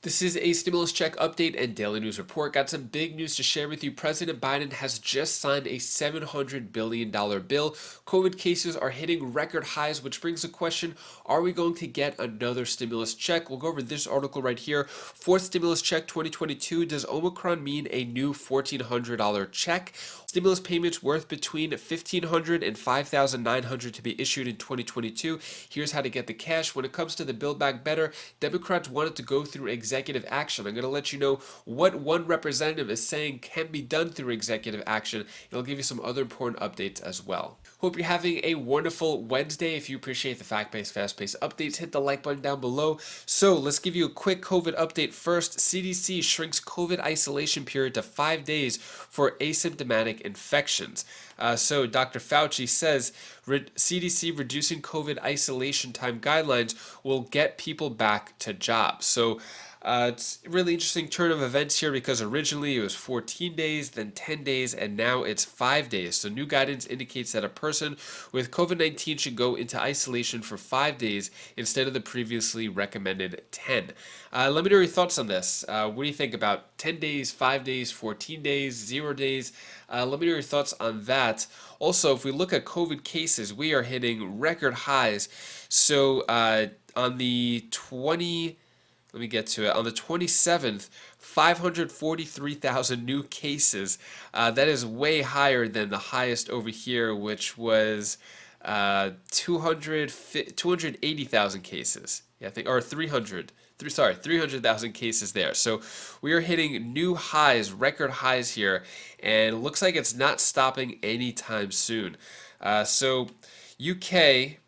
This is a stimulus check update and daily news report. Got some big news to share with you. President Biden has just signed a $700 billion bill. COVID cases are hitting record highs, which brings the question, are we going to get another stimulus check? We'll go over this article right here. Fourth stimulus check 2022. Does Omicron mean a new $1,400 check? Stimulus payments worth between $1,500 and $5,900 to be issued in 2022. Here's how to get the cash. When it comes to the Build Back Better, Democrats wanted to go through executive action. I'm going to let you know what one representative is saying can be done through executive action. It'll give you some other important updates as well. Hope you're having a wonderful Wednesday. If you appreciate the fact-based, fast-paced updates, hit the like button down below. So let's give you a quick COVID update first. CDC shrinks COVID isolation period to 5 days for asymptomatic infections. So Dr. Fauci says CDC reducing COVID isolation time guidelines will get people back to jobs. So it's a really interesting turn of events here because originally it was 14 days, then 10 days, and now it's 5 days. So new guidance indicates that a person with COVID-19 should go into isolation for 5 days instead of the previously recommended 10. Let me know your thoughts on this. What do you think about 10 days, 5 days, 14 days, 0 days? Let me know your thoughts on that. Also, if we look at COVID cases, we are hitting record highs. So on the 20... Let me get to it. On the 27th, 543,000 new cases. That is way higher than the highest over here, which was 280,000 cases. Yeah, I think, or 300,000 cases there. So we are hitting new highs, record highs here, and it looks like it's not stopping anytime soon. So UK.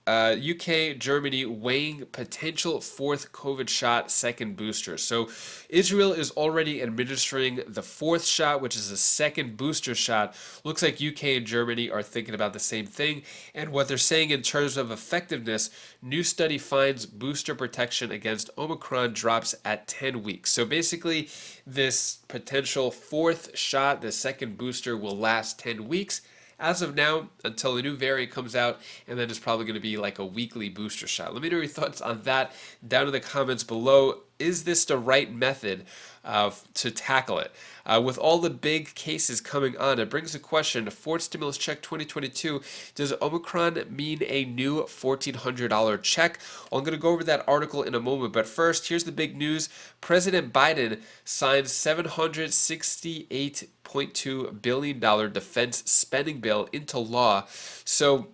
UK, Germany weighing potential fourth COVID shot, second booster. So Israel is already administering the fourth shot, which is a second booster shot. Looks like UK and Germany are thinking about the same thing. And what they're saying in terms of effectiveness, new study finds booster protection against Omicron drops at 10 weeks. So basically, this potential fourth shot, the second booster, will last 10 weeks. As of now, until a new variant comes out, and then it's probably going to be like a weekly booster shot. Let me know your thoughts on that down in the comments below. Is this the right method to tackle it? With all the big cases coming on, it brings the question, fourth stimulus check 2022, does Omicron mean a new $1,400 check? Well, I'm going to go over that article in a moment, but first, here's the big news. President Biden signed $768.2 billion defense spending bill into law. So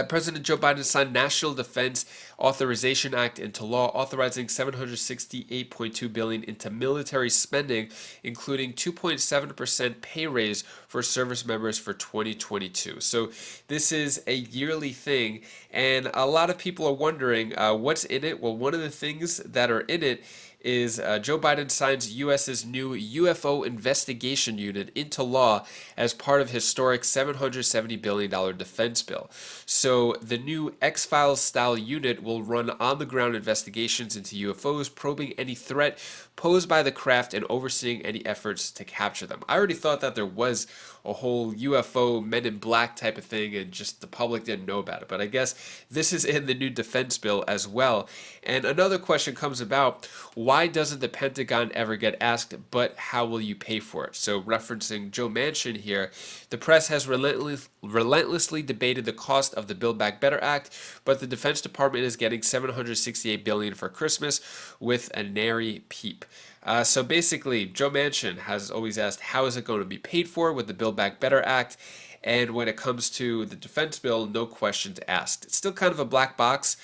President Joe Biden signed National Defense Authorization Act into law, authorizing $768.2 billion into military spending, including 2.7% pay raise for service members for 2022. So this is a yearly thing, and a lot of people are wondering what's in it. Well, one of the things that are in it is Joe Biden signs U.S.'s new UFO investigation unit into law as part of historic $770 billion defense bill. So the new X-Files style unit will run on-the-ground investigations into UFOs, probing any threat posed by the craft and overseeing any efforts to capture them. I already thought that there was a whole UFO Men in Black type of thing and just the public didn't know about it. But I guess this is in the new defense bill as well. And another question comes about, why doesn't the Pentagon ever get asked, but how will you pay for it? So referencing Joe Manchin here, the press has relentlessly debated the cost of the Build Back Better Act, but the Defense Department is getting $768 billion for Christmas with a nary peep. So basically, Joe Manchin has always asked, how is it going to be paid for with the Build Back Better Act? And when it comes to the defense bill, no questions asked. It's still kind of a black box.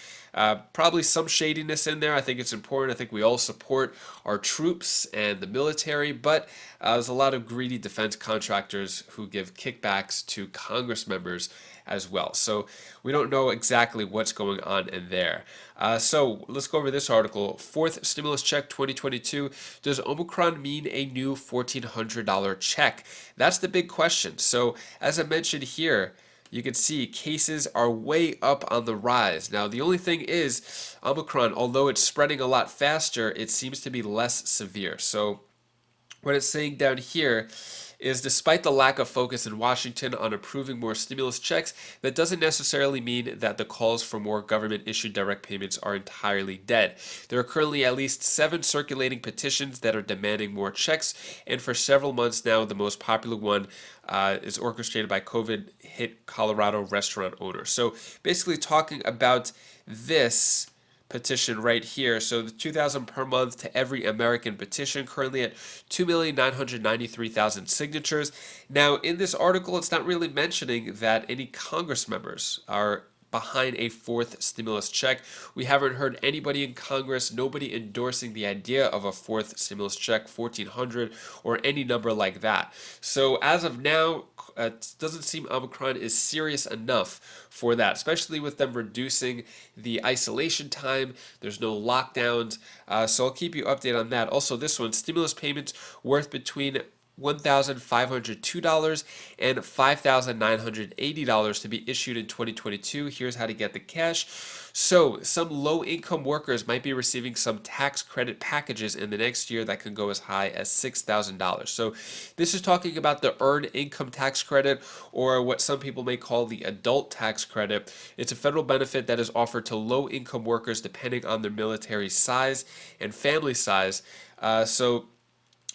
Probably some shadiness in there. I think it's important. I think we all support our troops and the military, but there's a lot of greedy defense contractors who give kickbacks to Congress members as well. So we don't know exactly what's going on in there. So let's go over this article. Fourth stimulus check 2022. Does Omicron mean a new $1,400 check? That's the big question. So as I mentioned here, you can see cases are way up on the rise. Now, the only thing is, Omicron, although it's spreading a lot faster, it seems to be less severe. So what it's saying down here is despite the lack of focus in Washington on approving more stimulus checks, that doesn't necessarily mean that the calls for more government-issued direct payments are entirely dead. There are currently at least 7 circulating petitions that are demanding more checks, and for several months now, the most popular one is orchestrated by COVID-hit Colorado restaurant owners. So basically talking about this petition right here. So the 2,000 per month to every American petition, currently at 2,993,000 signatures. Now, in this article, it's not really mentioning that any Congress members are behind a 4th stimulus check. We haven't heard anybody in Congress, nobody endorsing the idea of a 4th stimulus check, 1,400, or any number like that. So as of now, it doesn't seem Omicron is serious enough for that, especially with them reducing the isolation time. There's no lockdowns, so I'll keep you updated on that. Also, this one, stimulus payments worth between $1,502 and $5,980 to be issued in 2022. Here's how to get the cash. So, some low-income workers might be receiving some tax credit packages in the next year that can go as high as $6,000. So, this is talking about the earned income tax credit, or what some people may call the adult tax credit. It's a federal benefit that is offered to low-income workers depending on their military size and family size.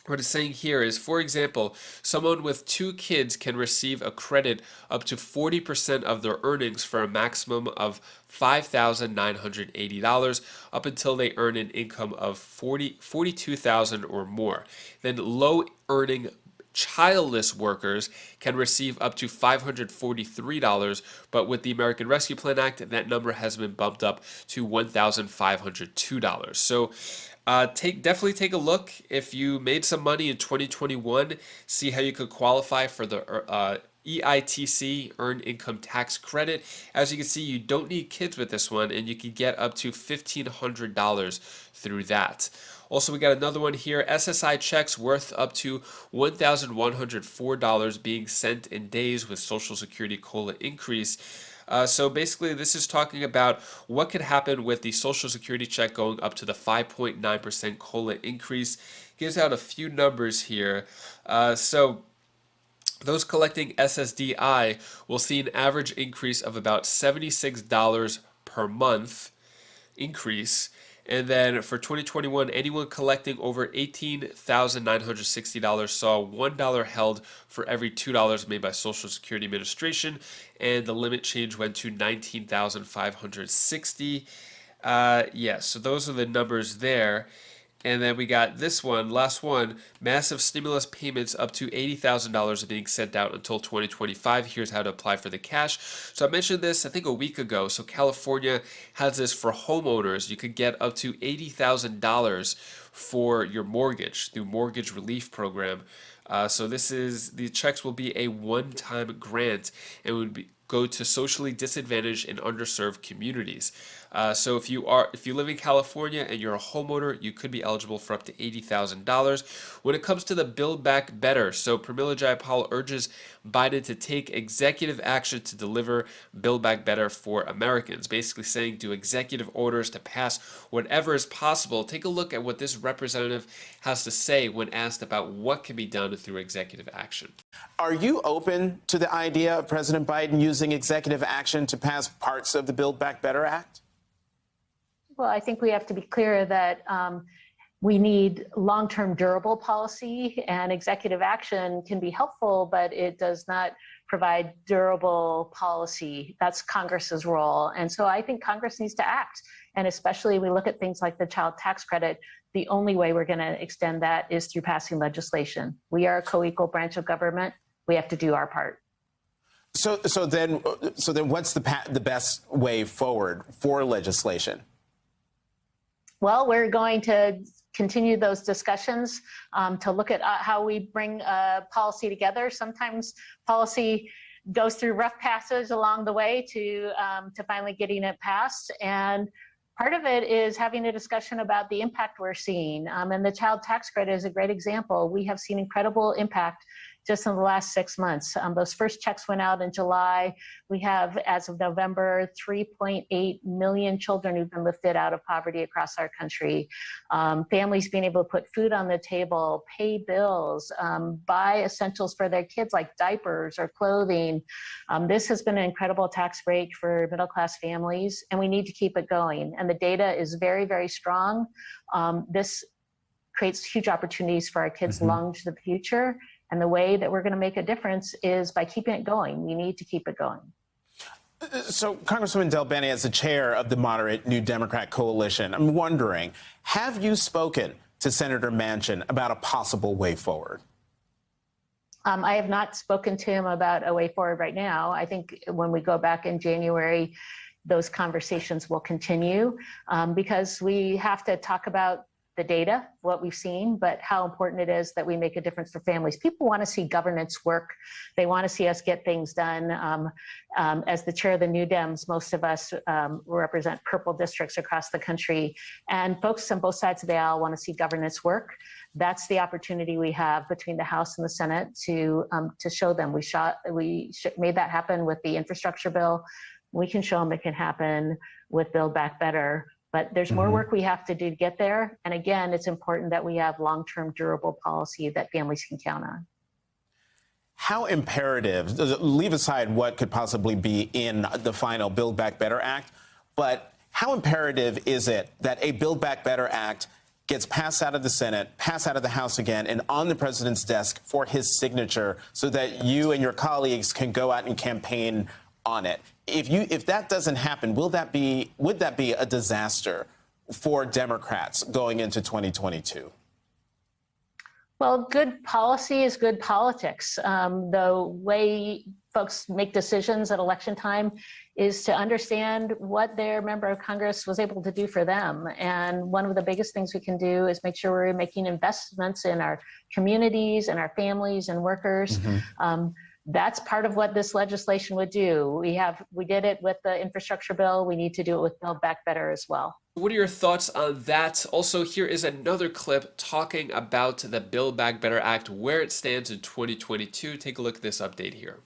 What it's saying here is, for example, someone with 2 kids can receive a credit up to 40% of their earnings for a maximum of $5,980 up until they earn an income of $42,000 or more. Then low earning childless workers can receive up to $543, but with the American Rescue Plan Act, that number has been bumped up to $1,502. So definitely take a look. If you made some money in 2021, see how you could qualify for the EITC, Earned Income Tax Credit. As you can see, you don't need kids with this one, and you can get up to $1,500 through that. Also, we got another one here, SSI checks worth up to $1,104 being sent in days with Social Security COLA increase. So basically, this is talking about what could happen with the Social Security check going up to the 5.9% COLA increase. Gives out a few numbers here. So those collecting SSDI will see an average increase of about $76 per month increase. And then for 2021, anyone collecting over $18,960 saw $1 held for every $2 made by Social Security Administration, and the limit change went to $19,560. So those are the numbers there. And then we got this one, last one, massive stimulus payments up to $80,000 are being sent out until 2025. Here's how to apply for the cash. So I mentioned this, I think, a week ago. So California has this for homeowners. You could get up to $80,000 for your mortgage through Mortgage Relief Program. So the checks will be a one-time grant and would go to socially disadvantaged and underserved communities. So if you live in California and you're a homeowner, you could be eligible for up to $80,000. When it comes to the Build Back Better, so Pramila Jayapal urges Biden to take executive action to deliver Build Back Better for Americans, basically saying do executive orders to pass whatever is possible. Take a look at what this representative has to say when asked about what can be done through executive action. Are you open to the idea of President Biden using executive action to pass parts of the Build Back Better Act? Well, I think we have to be clear that we need long-term durable policy, and executive action can be helpful, but it does not provide durable policy. That's Congress's role. And so I think Congress needs to act. And especially we look at things like the child tax credit, the only way we're going to extend that is through passing legislation. We are a co-equal branch of government. We have to do our part. So then what's the best way forward for legislation? Well, we're going to continue those discussions to look at how we bring policy together. Sometimes policy goes through rough passes along the way to finally getting it passed. And part of it is having a discussion about the impact we're seeing. And the child tax credit is a great example. We have seen incredible impact just in the last 6 months. Those first checks went out in July. We have, as of November, 3.8 million children who've been lifted out of poverty across our country. Families being able to put food on the table, pay bills, buy essentials for their kids like diapers or clothing. This has been an incredible tax break for middle-class families, and we need to keep it going. And the data is very, very strong. This creates huge opportunities for our kids long into the future. And the way that we're going to make a difference is by keeping it going. We need to keep it going. So, Congresswoman Del Bene, as the chair of the moderate New Democrat coalition, I'm wondering, have you spoken to Senator Manchin about a possible way forward? I have not spoken to him about a way forward right now. I think when we go back in January, those conversations will continue because we have to talk about the data, what we've seen, but how important it is that we make a difference for families. People want to see governance work. They want to see us get things done. As the chair of the New Dems, most of us represent purple districts across the country, and folks on both sides of the aisle want to see governance work. That's the opportunity we have between the House and the Senate to show them. We made that happen with the infrastructure bill. We can show them it can happen with Build Back Better. But there's more work we have to do to get there. And again, it's important that we have long-term durable policy that families can count on. How imperative, leave aside what could possibly be in the final Build Back Better Act, but how imperative is it that a Build Back Better Act gets passed out of the Senate, passed out of the House again, and on the president's desk for his signature so that you and your colleagues can go out and campaign on it? If that doesn't happen, would that be a disaster for Democrats going into 2022? Well, good policy is good politics. The way folks make decisions at election time is to understand what their member of Congress was able to do for them. And one of the biggest things we can do is make sure we're making investments in our communities and our families and workers. That's part of what this legislation would do. We did it with the infrastructure bill. We need to do it with Build Back Better as well. What are your thoughts on that? Also, here is another clip talking about the Build Back Better Act, where it stands in 2022. Take a look at this update here.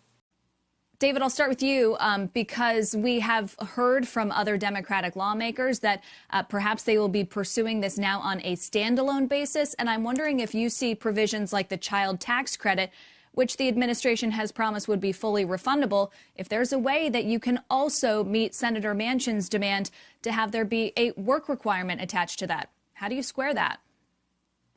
David, I'll start with you because we have heard from other Democratic lawmakers that perhaps they will be pursuing this now on a standalone basis. And I'm wondering if you see provisions like the child tax credit, which the administration has promised would be fully refundable, if there's a way that you can also meet Senator Manchin's demand to have there be a work requirement attached to that. How do you square that?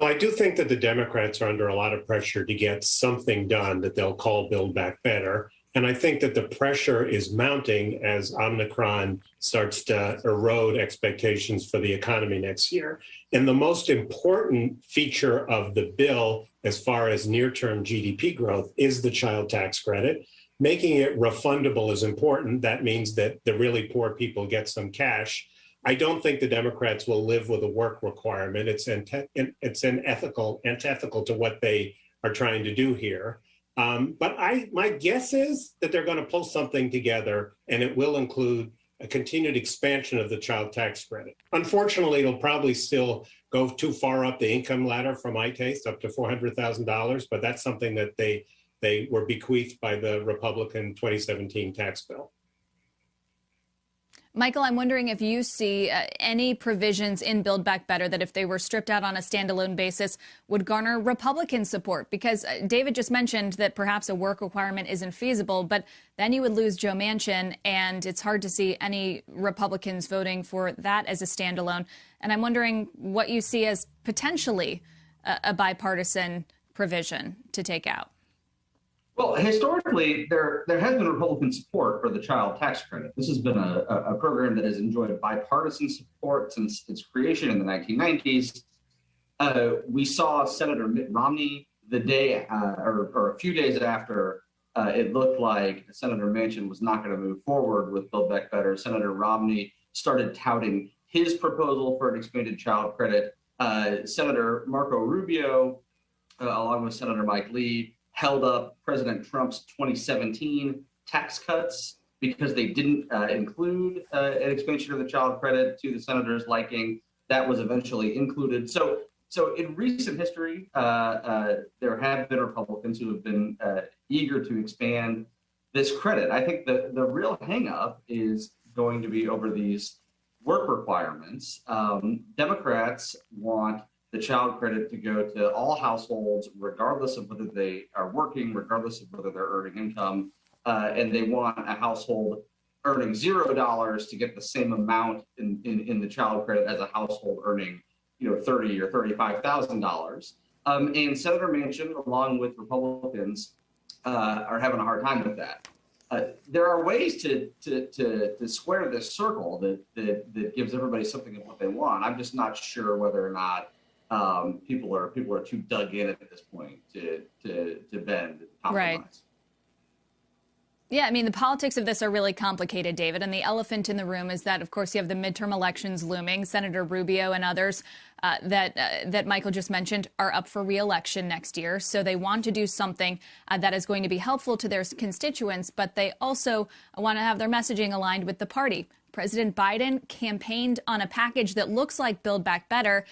Well, I do think that the Democrats are under a lot of pressure to get something done that they'll call Build Back Better. And I think that the pressure is mounting as Omicron starts to erode expectations for the economy next year. And the most important feature of the bill, as far as near-term GDP growth, is the child tax credit. Making it refundable is important. That means that the really poor people get some cash. I don't think the Democrats will live with a work requirement. It's antithetical to what they are trying to do here. But my guess is that they're going to pull something together, and it will include a continued expansion of the child tax credit. Unfortunately, it'll probably still go too far up the income ladder for my taste, up to $400,000. But that's something that they were bequeathed by the Republican 2017 tax bill. Michael, I'm wondering if you see any provisions in Build Back Better that if they were stripped out on a standalone basis would garner Republican support, because David just mentioned that perhaps a work requirement isn't feasible, but then you would lose Joe Manchin, and it's hard to see any Republicans voting for that as a standalone. And I'm wondering what you see as potentially a bipartisan provision to take out. Well, historically, there has been Republican support for the child tax credit. This has been a program that has enjoyed bipartisan support since its creation in the 1990s. We saw Senator Mitt Romney the day or a few days after it looked like Senator Manchin was not going to move forward with Build Back Better. Senator Romney started touting his proposal for an expanded child credit. Senator Marco Rubio, along with Senator Mike Lee, held up President Trump's 2017 tax cuts because they didn't include an expansion of the child credit to the senator's liking. That was eventually included. So So in recent history, there have been Republicans who have been eager to expand this credit. I think the real hangup is going to be over these work requirements. Democrats want the child credit to go to all households, regardless of whether they are working, regardless of whether they're earning income, and they want a household earning $0 to get the same amount in the child credit as a household earning, $30,000 or $35,000. And Senator Manchin, along with Republicans, are having a hard time with that. There are ways to square this circle that gives everybody something of what they want. I'm just not sure whether or not people are too dug in at this point to bend compromise. Right. Yeah, I mean, the politics of this are really complicated, David. And the elephant in the room is that, of course, you have the midterm elections looming. Senator Rubio and others that Michael just mentioned are up for re-election next year. So they want to do something that is going to be helpful to their constituents, but they also want to have their messaging aligned with the party. President Biden campaigned on a package that looks like Build Back Better,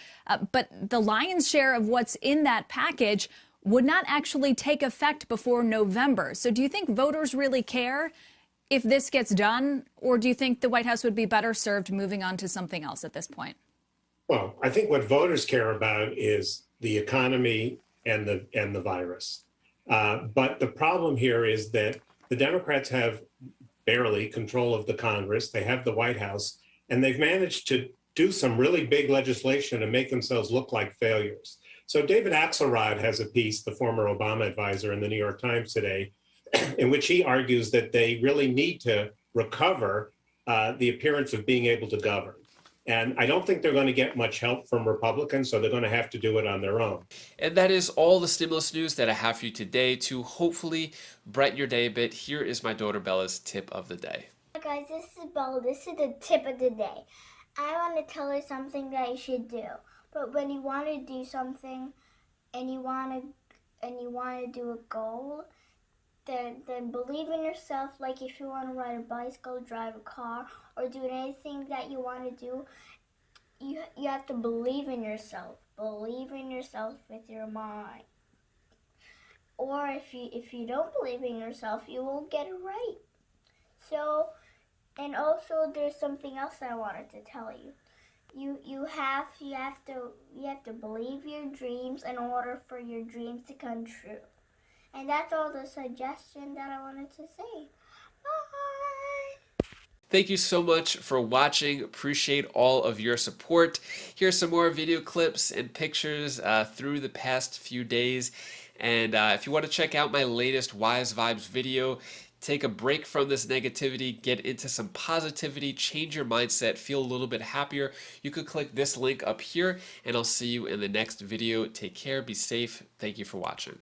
but the lion's share of what's in that package would not actually take effect before November. So do you think voters really care if this gets done, or do you think the White House would be better served moving on to something else at this point? Well, I think what voters care about is the economy and the virus. But the problem here is that the Democrats have barely control of the Congress. They have the White House, and they've managed to do some really big legislation and make themselves look like failures. So David Axelrod has a piece, the former Obama advisor, in the New York Times today, in which he argues that they really need to recover the appearance of being able to govern. And I don't think they're going to get much help from Republicans, so they're going to have to do it on their own. And that is all the stimulus news that I have for you today. To hopefully brighten your day a bit, here is my daughter Bella's tip of the day. Hi guys, this is Bella. This is the tip of the day. I want to tell you something that you should do. But when you want to do something and you want to do a goal, then believe in yourself. Like if you want to ride a bicycle, drive a car, or do anything that you want to do, you have to believe in yourself. Believe in yourself with your mind. Or if you don't believe in yourself, you won't get it right. So, and also there's something else I wanted to tell you. You have to believe your dreams in order for your dreams to come true. And that's all the suggestion that I wanted to say. Bye! Thank you so much for watching. Appreciate all of your support. Here's some more video clips and pictures through the past few days. And if you want to check out my latest Wise Vibes video, take a break from this negativity, get into some positivity, change your mindset, feel a little bit happier, you could click this link up here, and I'll see you in the next video. Take care, be safe. Thank you for watching.